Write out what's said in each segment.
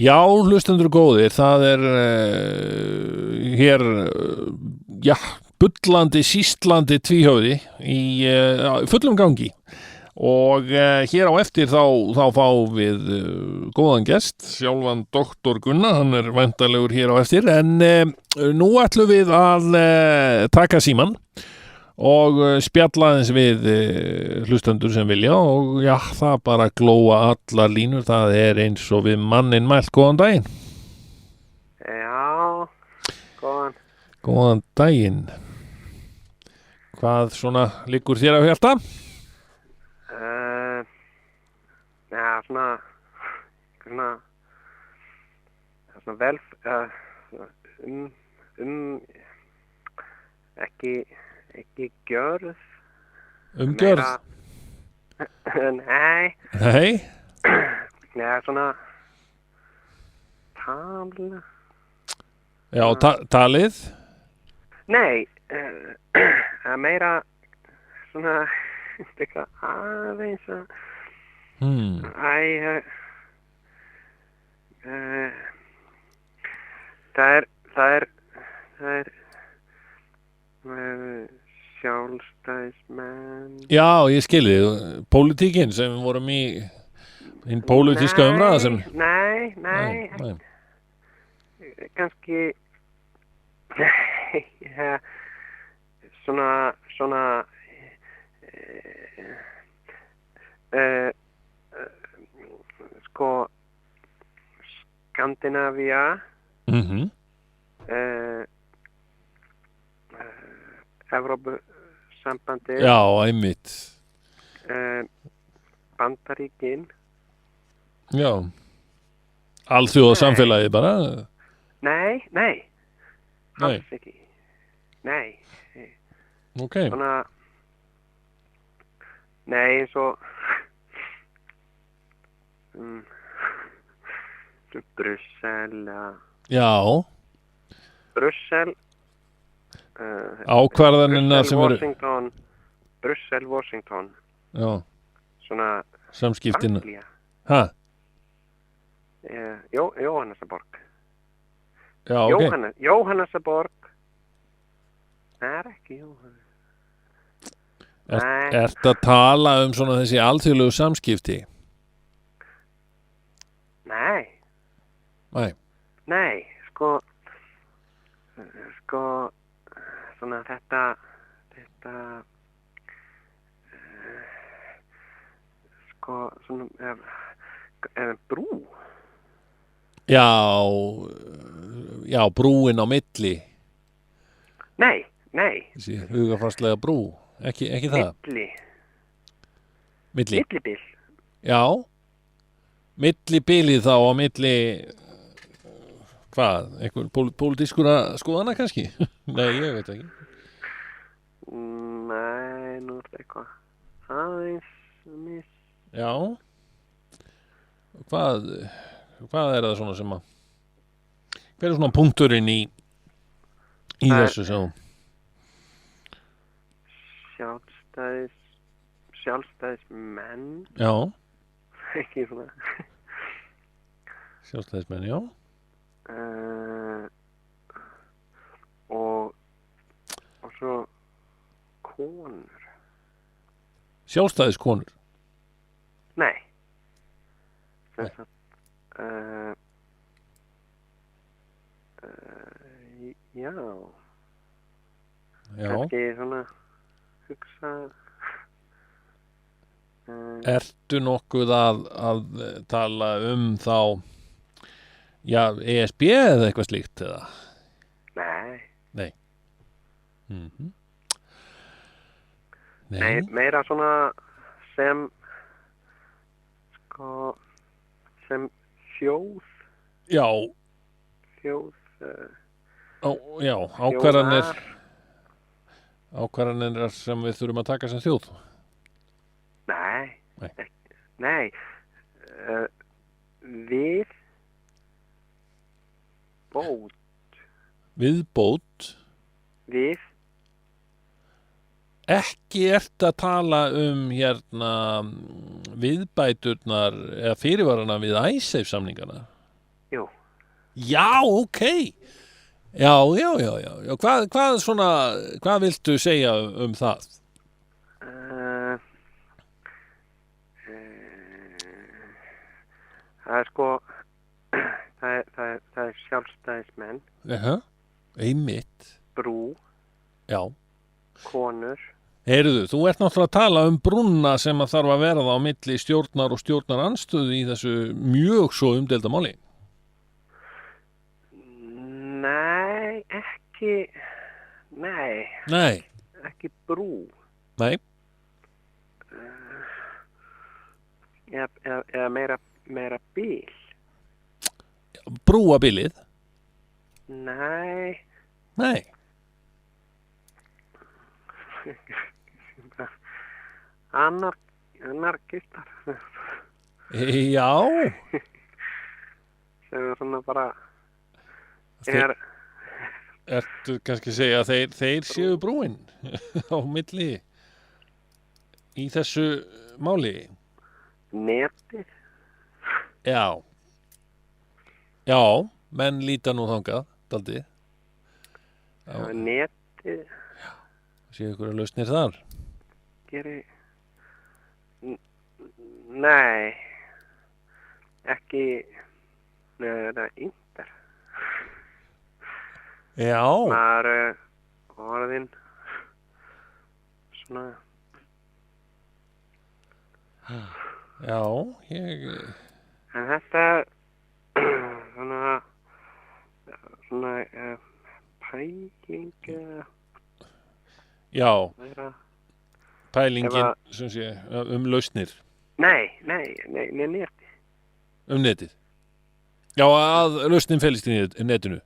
Já, hlustendur góðir, það hér, bullandi, sístlandi tvíhöfði í fullum gangi og hér á eftir þá fáum við góðan gest, sjálfan doktor Gunnar, hann væntanlegur hér á eftir, en nú ætlum við að taka símann og spjalla aðeins við hlustendur sem vilja og það bara glóa allar línur, það eins og við manninn mælt. Góðan daginn. Já, góðan. Góðan daginn. Hvað svona liggur þér á hjarta? Svona vel, ekki gjörð. Umgjörð? Nei. Nei? Já, svona tal. Já, talið? Nei, meira svona eitthvað aðeins að það er sjálfstæðismenn. Já, ég skilði, pólitíkin sem við vorum í hinn pólitíska umræða sem... Nei. Kannski svona sko Skandinavía Evrópusambandið. Já, einmitt. Bandaríkin. Já. Alþjóðasamfélagið bara. Nei. Alls ekki. Nei. Ok. Svona nei, svo Brussel. Já. Brussel. Ákvarðanirnar sem eru Brussel, Washington. Já. Svona samskiptin. Anglia. Ha? Jóhannesarborg. Já, ok. Jóhannesarborg. Það er ekki Jóhannes. Ertu að tala svona þessi alþjóðlegu samskipti? Nei. Nei, sko svona þetta sko svona brú. Já, brúin á milli. Nei. Þessi hugafastlega brú. Ekki það? Milli. Millibil. Já. Millibilið þá á milli hvað? Einhver pólitískura skoðana kannski? Nei, ég veit ekki. Nei, nú er það eitthvað aðeins mis. Já. Hvað það svona sem að hver svona punkturinn í þessu sem sjálfstæðismenn. Já. Ekki svona. Sjálfstæðismenn, já. Og svo konur. Sjálfstæðiskonur? Nei. Já. Kannski svona hugsa. Ertu nokkuð að tala þá ESB eða eitthvað slíkt eða? Nei. Nei. Nei, meira svona sem þjóð. Já. Þjóð. Já, ákvarðanir sem við þurfum að taka sem þjóð. Nei. Viðbót. Ekki ert að tala viðbæturnar eða fyrirvarana við IceSafe samningana? Jú. Já, ok. Já. Hvað viltu segja það? Uh, það er sko, það er sjálfstæðismenn, Einmitt. brú, Já. konur. Heyrðu, þú ert náttúrulega að tala brúnna sem að þarf að verða á milli stjórnar og stjórnarandstöðu í þessu mjög svo umdelda máli. Nei, Nei. ekki brú. Nei. Eða meira bíl. Brúabilið. Nei. Anarkistar. Já. Sem er svona bara Ertu kannski að segja að þeir séu brúin á milli í þessu máli? Netið. Já, menn líta nú þangað, daldið. Netið Séu ykkur að lausnir þar? gerir... Nei, ekki... Nei, það er Inter. Já. Maður orðin svona... Já, ég... En þetta svona pæling Já, meira... pælingin sem sé, lausnir. Nei, netið. Netið. Já, að lausnin felist í netinu.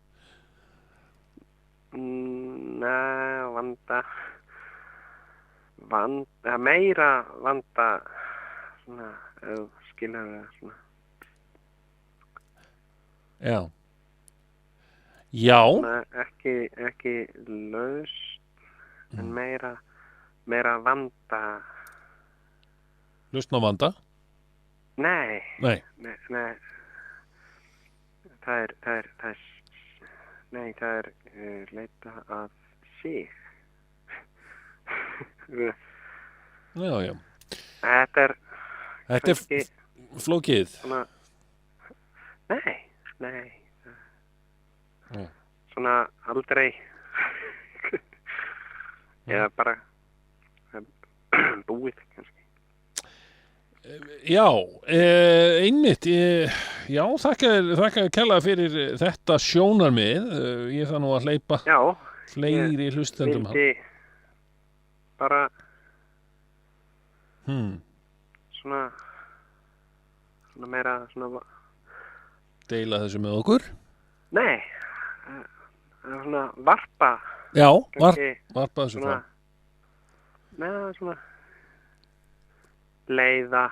Nei, meira vanda svona, skilur það svona. Já. Svona, ekki laust, en meira vanda. Lausn á vanda? Nei. Nei. Það er leita að sig. Já. Þetta er flókið. Svona, nei. Já. Svona aldrei. Eða bara búið kannski. Já, einmitt. Já, þakka kærlega fyrir þetta sjónarmið. Ég þarf nú að hleypa fleiri hlustendum. Vildi bara svona meira svona deila þessu með okkur. Nei, svona varpa. Já, varpa þessu frá. Nei, svona leiða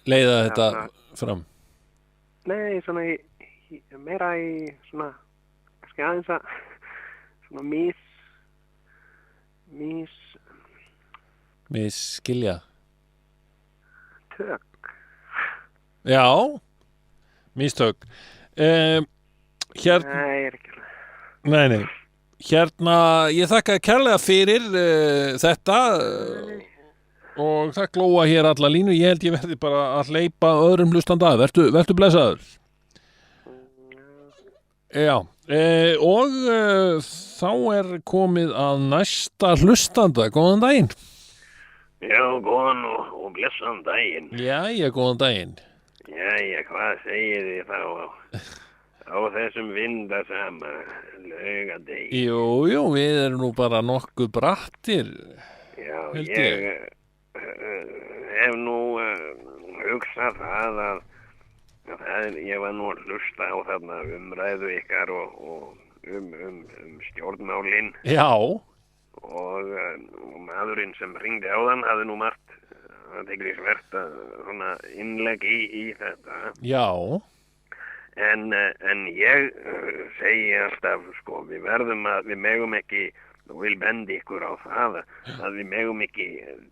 þetta fram. Nei, svona meira í svona kannski aðeins að svona misskilja tök. Já, mistök. Nei, er ekki alveg. Nei. Hérna, ég þakka kærlega fyrir þetta og það glóa hér alla línu. Ég held ég verði bara að hleypa öðrum hlustanda að. Vertu blessaður. Já, og þá er komið að næsta hlustanda. Góðan daginn. Já, góðan og blessaðan daginn. Jæja, góðan daginn. Jæja, hvað segir þið þá á þessum vindasama laugadegi? Jú, við erum nú bara nokkuð brattir. Já, ég hef nú hugsað það að ég var nú að hlusta á þarna umræðu ykkar og stjórnmálin. Já. Og maðurinn sem hringdi á þann hafði nú margt athyglisvert svona innlegg í þetta. Já. En ég segi alltaf, sko, við megum ekki og vil bendi ykkur á það að við megum ekki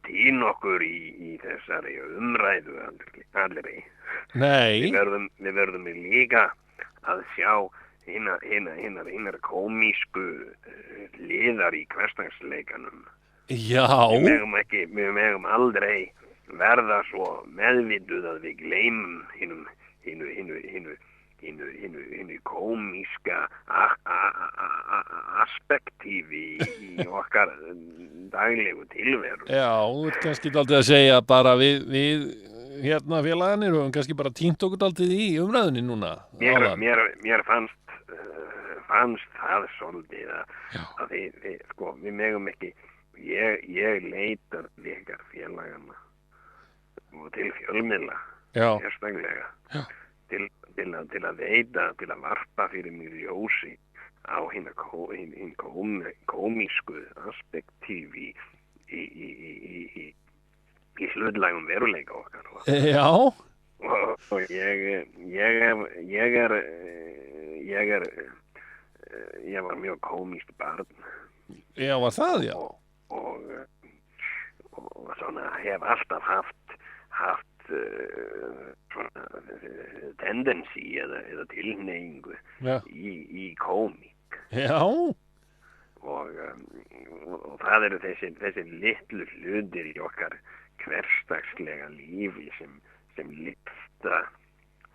týna okkur í þessari umræðu allri. Nei. Við verðum líka að sjá hinnar komísku liðar í hversdagsleikanum. Já. Við megum aldrei verða svo meðvituð að við gleymum hinu komíska aspektífi í okkar daglegu tilveru. Já, þú ert kannski daldið að segja bara við hérna félagarnir og kannski bara týnt okkur daldið í umræðunni núna. Mér fannst það svolítið að við megum ekki, ég leitar ykkar félagana og til fjölmiðla, sérstaklega, til að veita, til að varpa fyrir mig ljósi á hinn komísku aspektífi í hlutlægum veruleika okkar. Já. Og ég var mjög komískt barn. Já, var það, já. Og svona hef alltaf haft svona tendensi eða tilhneigingu í komík. Já. Og það eru þessi litlu hlutir í okkar hversdagslega lífi sem lyfta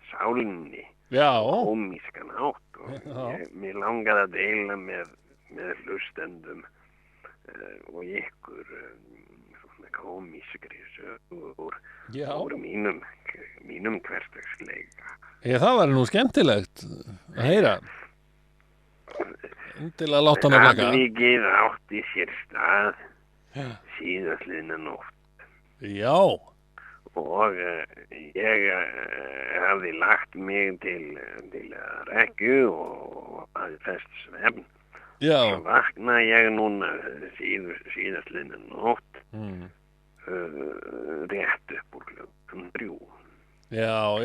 sálinni komískan átt, og mér langaði að deila með hlustendum og ykkur svona komískri sögur úr mínum hversdagsleika. Já, það var nú skemmtilegt að heyra. Til að láta hann að laga. Atvikið átti sér stað síðastliðna nótt. Já. Og ég hafði lagt mig til rekju og hafði fest svefn. Já. Svo vakna ég núna síðastliðna nótt rétt upp úr klukkan 3. Já. Og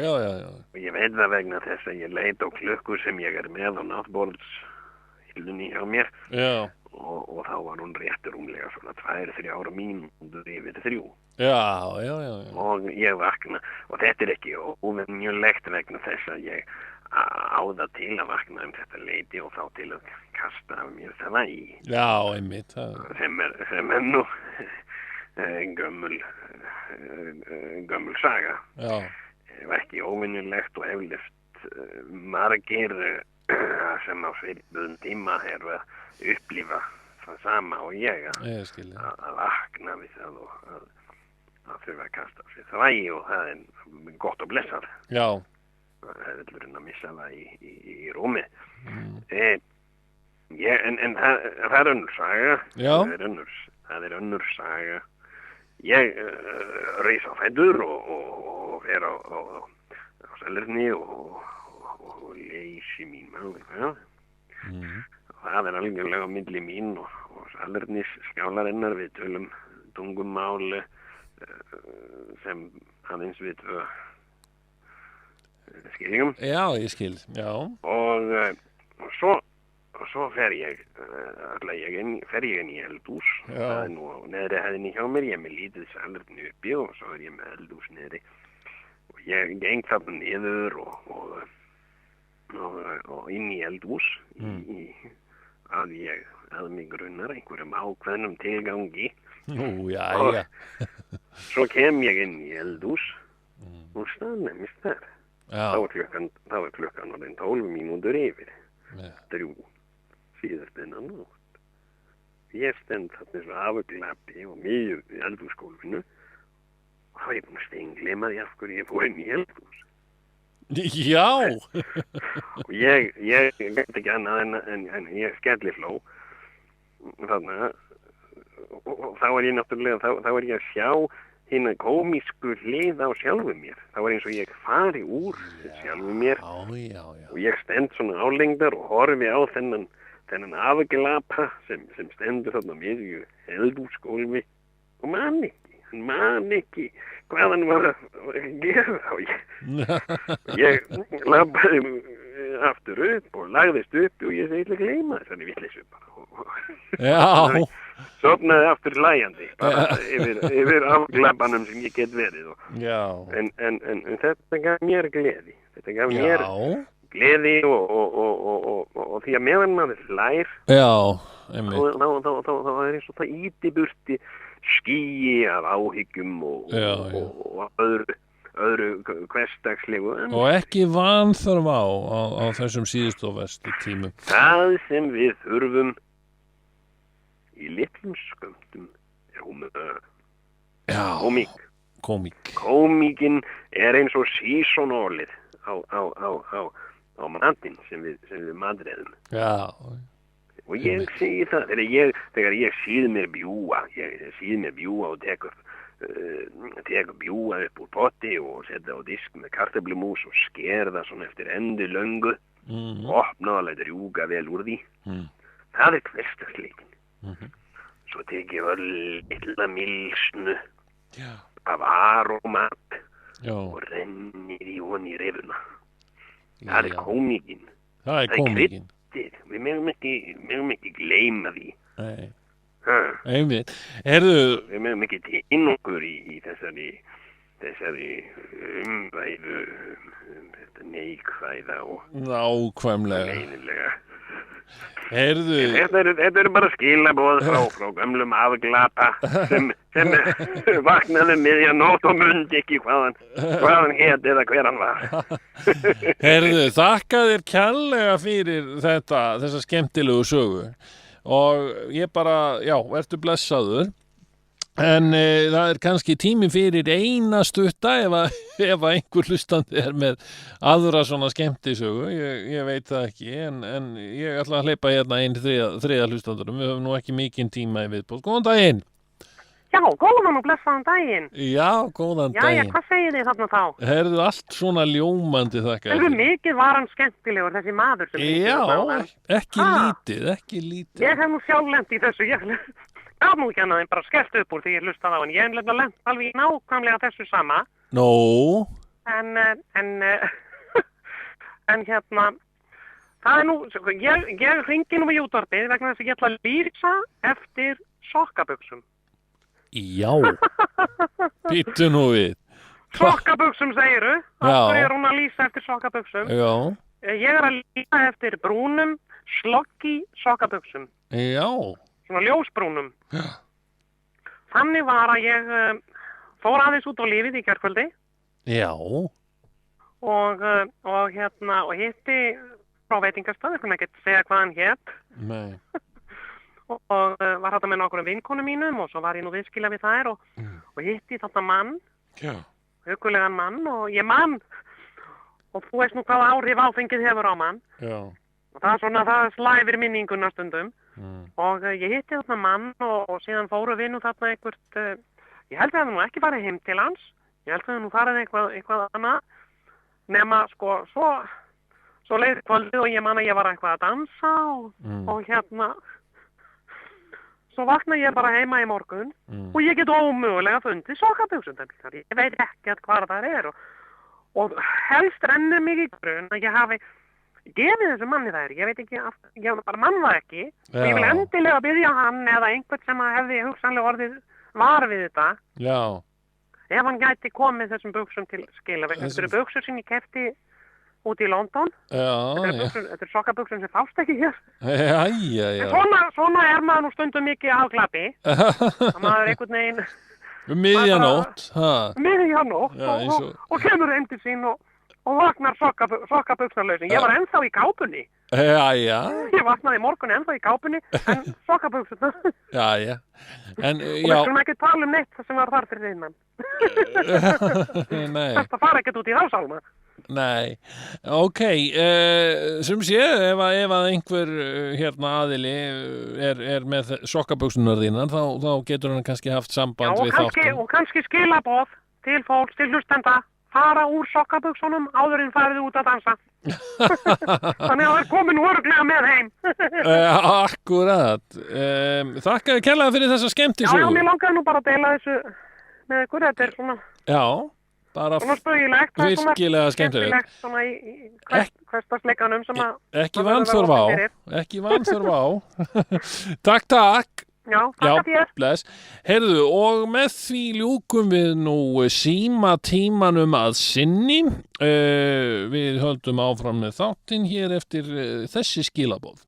ég veit það vegna þess að ég leit á klukku sem ég með á náttborðshillunni hjá mér. Já. Og þá var hún rétt rúmlega svona 2-3 mínútur yfir 3. Já. Og ég vakna, og þetta ekki óvenjulegt vegna þess að ég á það til að vakna þetta leyti og þá til að kasta af mér það vægi. Já, einmitt. Sem nú gömul saga. Já. Var ekki óvenjulegt og eflaust margir sem á svipuðum tíma eru að upplifa það sama og ég að vakna við það og að þurfa að kasta sér það vægi, og það er gott og blessað. Já. Það er verið að missa það í rúmi. En það er önnur saga. Já. Það er önnur saga. Ég reis á fætur og fer á Selirni og leysi mín mál. Það er algjörlega á milli mín og Selirnis skálarinnar. Við tölum tungumál sem aðeins við tvö skiljum. Já, ég skil, já. Og svo fer ég inn í eldhús. Það er nú á neðri hæðinni hjá mér. Ég er með lítið Selirni uppi og svo er ég með eldhús niðri. Og ég geng þarna niður og inn í eldhús að mig grunnar einhverjum ákveðnum tilgangi. Nú, já. Svo kem ég inn í eldhús og staðnæmist þar. Þá er klukkan orðin 12 mínútur yfir 3 síðastliðna nótt. Ég stend þarna svo afglappi og miður í eldhúsgólfinu og þá er ég búin að steingleyma því af hverju ég fór inn í eldhús. Já. Og ég veit ekki annað en ég skelli hló þarna, og þá er ég náttúrulega þá er ég að sjá hina komísku hlið á sjálfu mér. Þá er eins og ég fari úr sjálfu mér. Já. Og ég stend svona álengdar og horfi á þennan afglapa sem stendur þarna miðju eldhúsgólfi og man ekki hvað hann var að gera. Og ég labbaði aftur upp og lagðist upp og ég segi, ég ætla að gleyma þessari vitleysu bara. Já, Sofnaði aftur hlæjandi, bara yfir afglapanum sem ég get verið. já, En þetta gaf mér gleði. Þetta gaf mér já, gleði og því að meðan maður hlær, já, einmitt, þá er eins og það íti burti skýi af áhyggjum Já, og öðru hversdagslegu. og ekki vanþörf á þessum síðustu og verstu tímum. Það sem við þurfum í litlum skömmtum er húmör. Já, Komík. komík, Komíkin er eins og sísonólið á matinn sem við matreiðum. já, Og ég segi það, þegar ég síð mér bjúga og tekur bjúga upp úr potti og setja á disk með kartöflumús og sker það svona eftir endi löngu, opna og lætur rjúka vel úr því. Það er hversdagsleikin. Svo tek ég litla milsnu já, af aromat já, og rennir í honi rifuna. Það er já, komíkin. það er komíkin. Við megum ekki gleyma því. Nei, Ha, einmitt, heyrðu, við megum ekki týna okkur í þessari umræðu, þetta neikvæða og nákvæmlega, leiðinlega. heyrðu, Þetta eru bara skilaboð frá gömlum afglapa sem vaknaði miðja nótt og mundi ekki hvað hann hét eða hver hann var. heyrðu, þakka þér kærlega fyrir þessa skemmtilegu sögu og ég bara, já, ertu blessaður en það er kannski tími fyrir eina stutta ef að einhver hlustandi er með aðra svona skemmtisögu, ég veit það ekki en ég ætla að hleypa hérna inn þriðja hlustandurum, við höfum nú ekki mikinn tíma í viðbót. Góðan daginn! Já, góðan og blessaðan daginn. Já, góðan Jæja, daginn. hvað segið þið þarna þá? Herðu allt svona ljómandi þakka Alveg mikið var hann skemmtilegur, þessi maður sem Já, ekki Ha? lítið. Ég hef nú sjálf lent í þessu, ég gaf nú ekki annað en bara skellt upp úr því ég hlustaði á hann. Ég hef lent alveg í nákvæmlega þessu sama, Nó, en hérna, það er nú, ég hringi nú í útvarpið vegna þess að ég ætla að lýsa eftir sokkabuxum. já, býttu nú við. Sokkabuxum segiru, Já. af hverju er hún að lýsa eftir sokkabuxum? Já, Ég er að lýsa eftir brúnum, sloggi sokkabuxum, já, svona ljósbrúnum. Já. Þannig var að ég fór aðeins út á lífið í gærkvöldi já, og hitti frá veitingastað, ég kunni ekki segja hvað hann hétt, nei, og var þetta með nokkrum vinkonum mínum og svo var ég nú viðskila við þær og hitti þarna mann, já, hugulegan mann og ég mann og þú veist nú hvaða áhrif áfengið hefur á mann já, og það er svona, það slæfir minninguna stundum og ég hitti þarna mann og síðan fóru við nú þarna einhvert, ég held að það nú ekki farið heim til hans, ég held að það nú farið eitthvað annað nema sko, svo leið kvöldið og ég man að ég var eitthvað að dansa og hérna svo vakna ég bara heima í morgun og ég get ómögulega fundið sokkabuxum. Ég veit ekki hvað það er og helst rennur mig í grun að ég hafi gefið þessu manni þær. Ég veit ekki, ég bara mann það ekki og ég vil endilega biðja hann eða einhvern sem hefði hugsanlega orðið var við þetta. já, Ef hann gæti komið þessum buxum til skila. Þetta eru buxur sem ég kefti út í London. já, Þetta eru sokkabuxum sem fást ekki hér. já, Svona er maður nú stundum mikið afglapi. að maður einhvern veginn miðjanótt, miðjanótt Já, eins og kemur heim til sín og vaknar sokkabuxnarlausin. Ég var ennþá í kápunni. já, Ég vaknaði í morgun ennþá í kápunni en sokkabuxurnar. já, en, Og við já, skulum ekki tala um neitt sem var þar fyrir innan. nei, Þetta fara ekkert út í rásálma. nei, ok, sem sé, ef að einhver hérna aðili er með sokkabuksunar þínar, þá getur hann kannski haft samband við þáttum. Og kannski skilaboð til fólks, til hlustenda, fara úr sokkabuksunum áður en farið út að dansa. Þannig að það er komin öruglega með heim. Akkurat, þakka þér kærlega fyrir þessa Já, skemmtisögu. mér langaði nú bara að deila þessu með ykkur, þetta er svona, Já, bara svona spögilegt, það er svona virkilega skemmtilegt. svona í hversdagsleikanum sem að Ekki það verður vanþörf á, opið fyrir. ekki vanþörf á. Takk. Já, takk þér. Bless. Heyrðu, og með því ljúkum við nú síma tímanum að sinni. Við höldum áfram með þáttinn hér eftir þessi skilaboð.